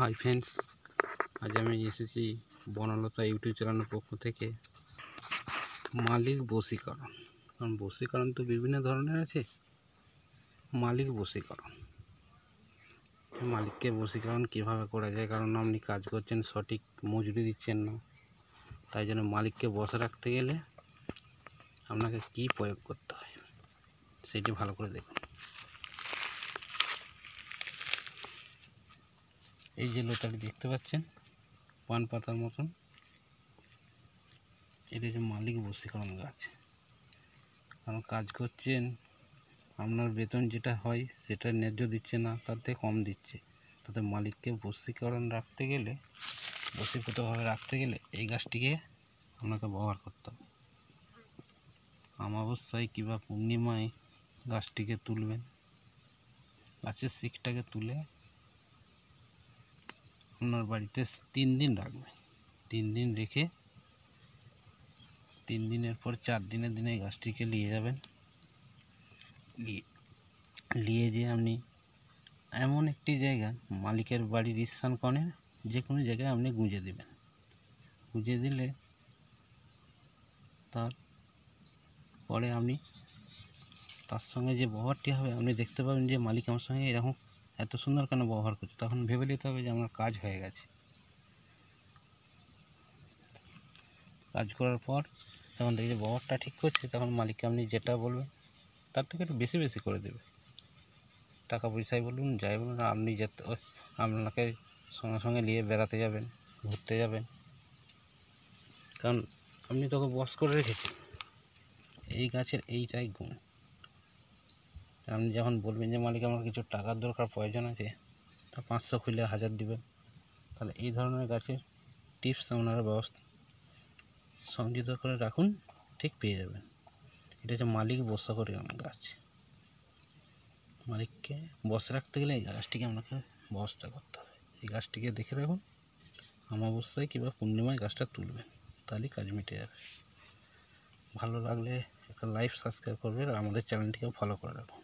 Hi friends, আজ আমি এসেছি বনলতা ইউটিউব চ্যানেলের পক্ষ থেকে মালিক বশীকরণ। কারণ বশীকরণ তো বিভিন্ন ধরনের আছে। মালিক বশীকরণ, মালিককে বশীকরণ কীভাবে করা যায়? কারণ আপনি কাজ করছেন, সঠিক মজুরি দিচ্ছেন না, তাই জন্য মালিককে বসে রাখতে গেলে আপনাকে কি প্রয়োগ করতে হয় সেটি ভালো করে দেখুন। এই যে লতাটি দেখতে পাচ্ছেন পান পাতার মতন, এটা হচ্ছে মালিক বশীকরণ গাছ। কারণ কাজ করছেন, আপনার বেতন যেটা হয় সেটা ন্যায্য দিচ্ছে না, তার থেকে কম দিচ্ছে। তাতে মালিককে বশীকরণ রাখতে গেলে, বশীভূতভাবে রাখতে গেলে এই গাছটিকে আপনাকে ব্যবহার করতে হবে। অমাবস্যায় কিংবা পূর্ণিমায় গাছটিকে তুলবেন, গাছের শিকটাকে তুলে আপনার বাড়িতে 3 দিন রাখবেন। 3 দিন রেখে 3 দিনের পর 4 দিনের দিনে এই গাছটিকে নিয়ে যাবেন। নিয়ে যেয়ে আপনি এমন একটি জায়গা, মালিকের বাড়ির ঈশান কোণে যে কোনো জায়গায় আপনি গুঁজে দেবেন। গুঁজে দিলে তারপরে আপনি তার সঙ্গে যে ব্যবহারটি হবে, আপনি দেখতে পাবেন যে মালিক আমার সঙ্গে এরকম এত সুন্দর কেন ব্যবহার করছে। তখন ভেবে নিতে হবে যে আমার কাজ হয়ে গেছে। কাজ করার পর যখন দেখি যে ব্যবহারটা ঠিক করছে, তখন মালিককে আপনি যেটা বলবেন তার থেকে একটু বেশি বেশি করে দেবে। টাকা পয়সায় বলুন, যাই বলুন, আপনি যেতে আপনাকে সঙ্গে সঙ্গে নিয়ে বেড়াতে যাবেন, ঘুরতে যাবেন, কারণ আপনি তোকে বস করে রেখেছেন। এই গাছের এইটাই গুণ। আপনি যখন বলবেন যে মালিক আমার কিছু টাকার দরকার, প্রয়োজন আছে, তা 500 খুলে 1000 দিবেন, তাহলে এই ধরনের গাছের টিপস আপনারা ব্যবস্থা সংযুক্ত করে রাখুন, ঠিক পেয়ে যাবেন। এটা হচ্ছে মালিক বশীকরণ গাছ। মালিককে বসে রাখতে গেলে এই গাছটিকে আপনাকে ব্যবস্থা করতে হবে। এই গাছটিকে দেখে রাখুন, অমাবস্যায় কিংবা পূর্ণিমায় গাছটা তুলবেন, তাহলেই কাজ মিটে যাবে। ভালো লাগলে একটা লাইক, সাবস্ক্রাইব করবেন আর আমাদের চ্যানেলটিকে ফলো করে রাখুন।